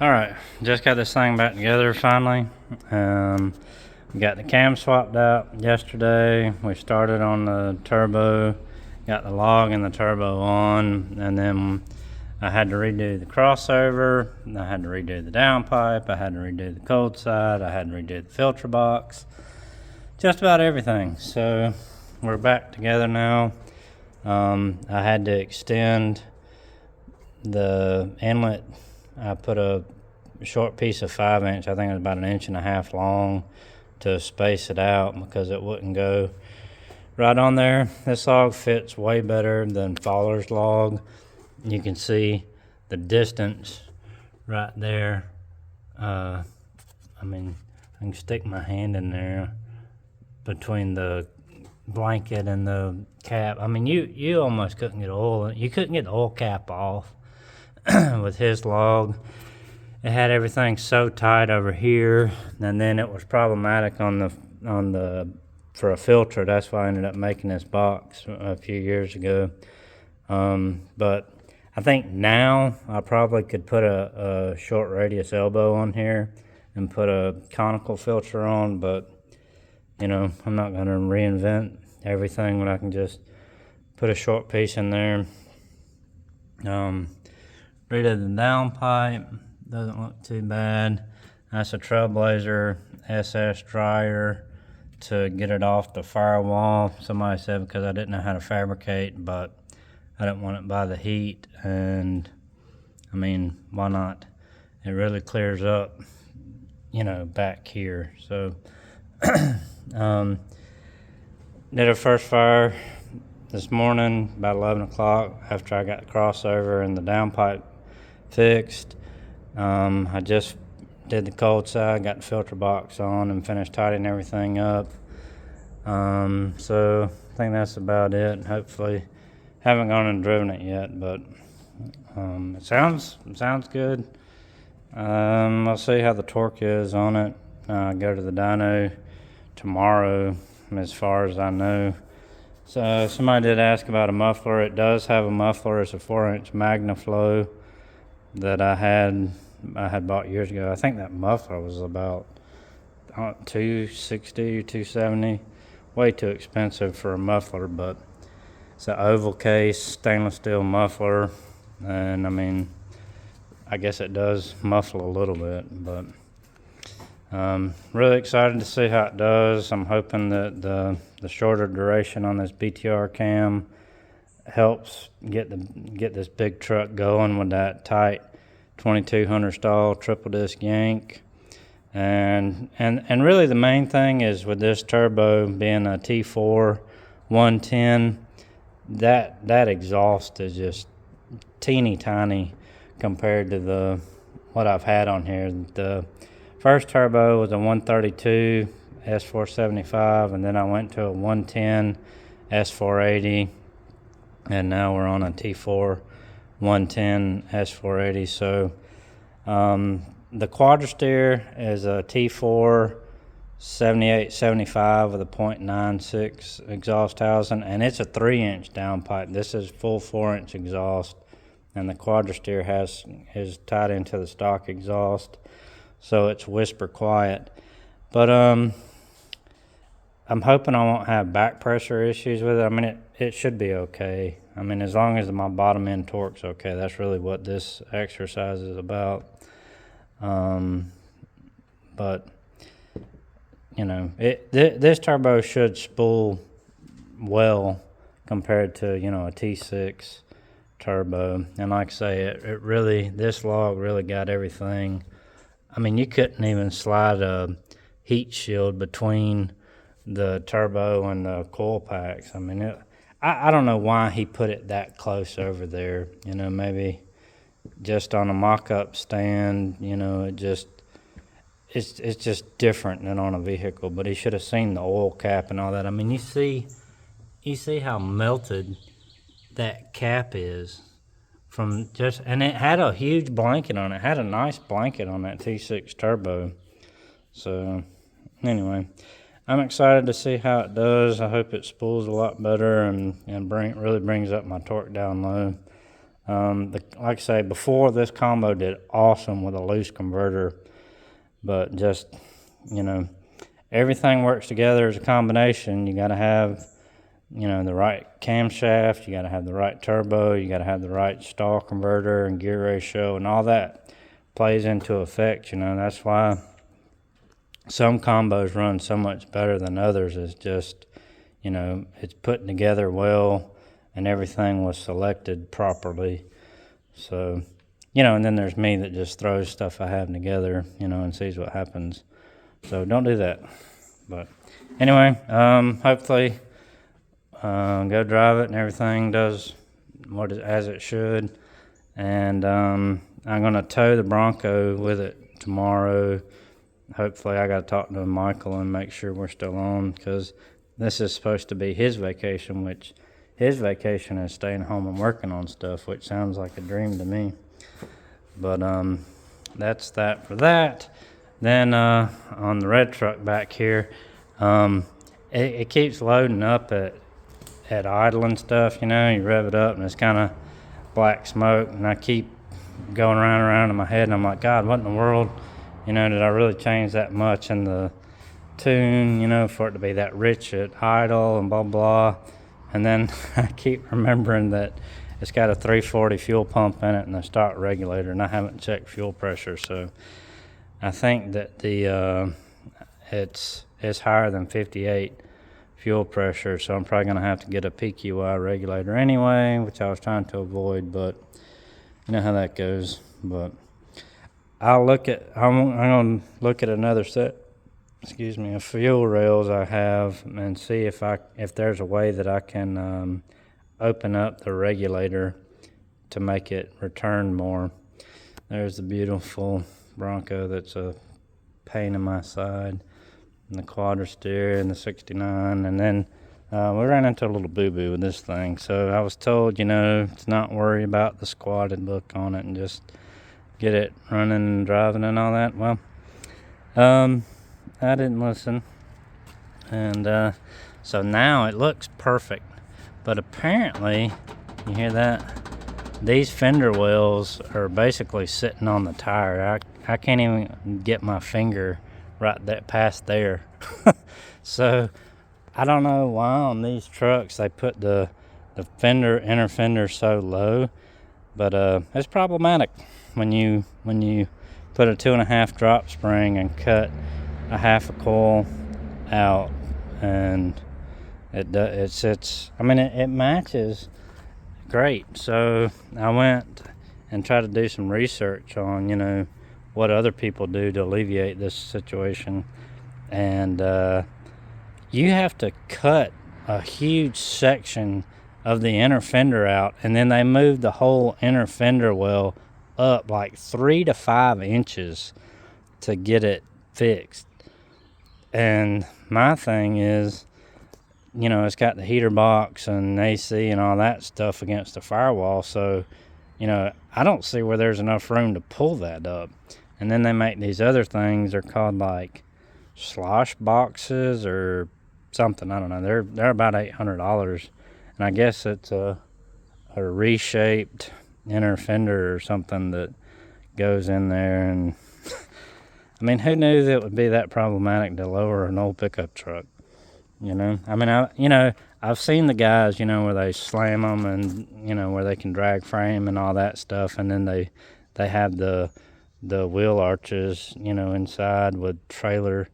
Alright, just got this thing back together finally. We got the cam swapped out yesterday. We started on the turbo, got the log and the turbo on, and then I had to redo the crossover, I had to redo the downpipe, I had to redo the cold side, I had to redo the filter box, just about everything. So we're back together now. I had to extend the inlet. I put a short piece of 5-inch, I think it was about 1.5 inches long, to space it out because it wouldn't go right on there. This log fits way better than Fowler's log. You can see the distance right there. I mean, I can stick my hand in there between the blanket and the cap. I mean, you almost couldn't get oil. You couldn't get the oil cap off with his log. It had everything so tight over here, and then it was problematic on the for a filter. That's why I ended up making this box a few years ago. But I think now I probably could put a short radius elbow on here and put a conical filter on, but you know, I'm not going to reinvent everything when I can just put a short piece in there. Redid the downpipe, doesn't look too bad. That's a Trailblazer SS dryer to get it off the firewall. Somebody said because I didn't know how to fabricate, but I didn't want it by the heat, and I mean, why not? It really clears up, you know, back here. So did a first fire this morning about 11 o'clock after I got the crossover and the downpipe fixed. I just did the cold side, got the filter box on, and finished tidying everything up. So I think that's about it. Hopefully, haven't gone and driven it yet, but it sounds good. I'll see how the torque is on it. Go to the dyno tomorrow, as far as I know. So somebody did ask about a muffler. It does have a muffler. It's a 4-inch MagnaFlow that I had bought years ago. I think that muffler was about $260, $270. Way too expensive for a muffler, but it's an oval case stainless steel muffler, and I mean, I guess it does muffle a little bit, but really excited to see how it does. I'm hoping that the shorter duration on this BTR Cam helps get this big truck going with that tight 2200 style triple disc Yank. And really the main thing is with this turbo being a T4 110, that exhaust is just teeny tiny compared to what I've had on here. The first turbo was a 132 S475, and then I went to a 110 S480, and now we're on a T4 110 S480. So the quadra-steer is a T4 7875 with a .96 exhaust housing, and it's a 3-inch downpipe. This is full 4-inch exhaust, and the quadra-steer is tied into the stock exhaust, so it's whisper quiet. But I'm hoping I won't have back pressure issues with it. I mean, it should be okay. I mean, as long as my bottom end torque's okay, that's really what this exercise is about. But you know, this turbo should spool well compared to, you know, a T6 turbo. And like I say, it really, this log really got everything. I mean, you couldn't even slide a heat shield between the turbo and the coil packs. I mean, I don't know why he put it that close over there. You know, maybe just on a mock-up stand, you know, it's just different than on a vehicle. But he should have seen the oil cap and all that. I mean, you see how melted that cap is from just, and it had a huge blanket on it. It had a nice blanket on that T6 turbo. So anyway, I'm excited to see how it does. I hope it spools a lot better and really brings up my torque down low. Like I say, before, this combo did awesome with a loose converter, but just, everything works together as a combination. You got to have, the right camshaft, you got to have the right turbo, you got to have the right stall converter and gear ratio, and all that plays into effect. That's why some combos run so much better than others. Is just, it's put together well and everything was selected properly. So, and then there's me that just throws stuff I have together, and sees what happens. So don't do that. But anyway, hopefully go drive it and everything does as it should. And I'm going to tow the Bronco with it tomorrow. Hopefully I got to talk to Michael and make sure we're still on, because this is supposed to be his vacation, which his vacation is staying home and working on stuff, which sounds like a dream to me. But that's that for that. Then on the red truck back here, it keeps loading up at idle and stuff. You rev it up and it's kind of black smoke, and I keep going around in my head, and I'm like, God, what in the world? Did I really change that much in the tune, for it to be that rich at idle and blah, blah. And then I keep remembering that it's got a 340 fuel pump in it and a stock regulator, and I haven't checked fuel pressure. So I think that it's higher than 58 fuel pressure. So I'm probably going to have to get a PQI regulator anyway, which I was trying to avoid, but you know how that goes. But I'm going to look at another set, of fuel rails I have, and see if there's a way that I can open up the regulator to make it return more. There's the beautiful Bronco that's a pain in my side, and the quadra steer and the 69, and then we ran into a little boo-boo with this thing. So I was told, to not worry about the squatted look on it and just get it running and driving and all that. Well, I didn't listen, and so now it looks perfect. But apparently, you hear that? These fender wells are basically sitting on the tire. I can't even get my finger right past there. So I don't know why on these trucks they put the inner fender so low, but it's problematic when you put a 2.5 drop spring and cut a half a coil out, and it matches great. So I went and tried to do some research on what other people do to alleviate this situation, and you have to cut a huge section of the inner fender out, and then they move the whole inner fender well up like 3 to 5 inches to get it fixed. And my thing is, it's got the heater box and AC and all that stuff against the firewall, so I don't see where there's enough room to pull that up. And then they make these other things, they're called like slosh boxes or something, I don't know, they're about $800, and I guess it's a reshaped inner fender or something that goes in there. And who knew that it would be that problematic to lower an old pickup truck? I've seen the guys, where they slam them and, where they can drag frame and all that stuff. And then they have the wheel arches, inside with trailer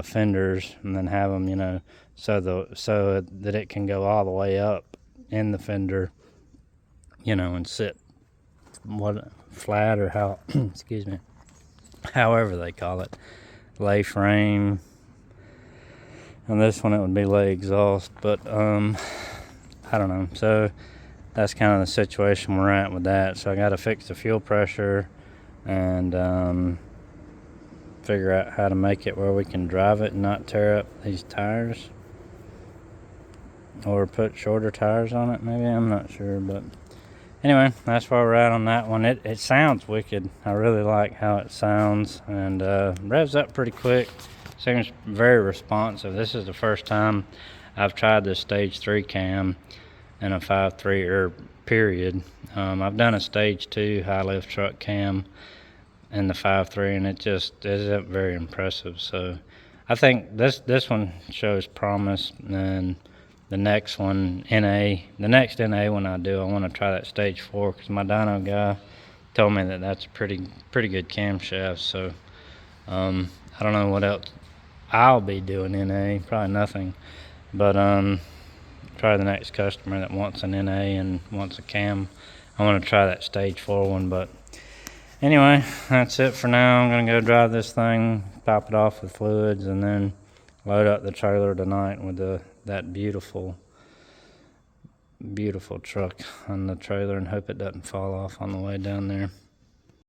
fenders, and then have them, so that it can go all the way up in the fender, and sit flat or how, excuse me, however they call it, lay frame. On this one it would be lay exhaust, but I don't know. So that's kind of the situation we're at with that. So I got to fix the fuel pressure and figure out how to make it where we can drive it and not tear up these tires, or put shorter tires on it maybe, I'm not sure. But anyway, that's where we're at on that one. It sounds wicked. I really like how it sounds, and revs up pretty quick. Seems very responsive. This is the first time I've tried this stage 3 cam in a 5.3 or period. I've done a stage 2 high lift truck cam in the 5.3, and it just isn't very impressive. So I think this one shows promise, and the next one, the next NA one I do, I want to try that stage 4, because my dyno guy told me that that's a pretty good camshaft. So I don't know what else I'll be doing NA, probably nothing, but try the next customer that wants an NA and wants a cam. I want to try that stage 4 one. But anyway, that's it for now. I'm gonna go drive this thing, top it off with fluids, and then load up the trailer tonight with that beautiful truck on the trailer, and hope it doesn't fall off on the way down there.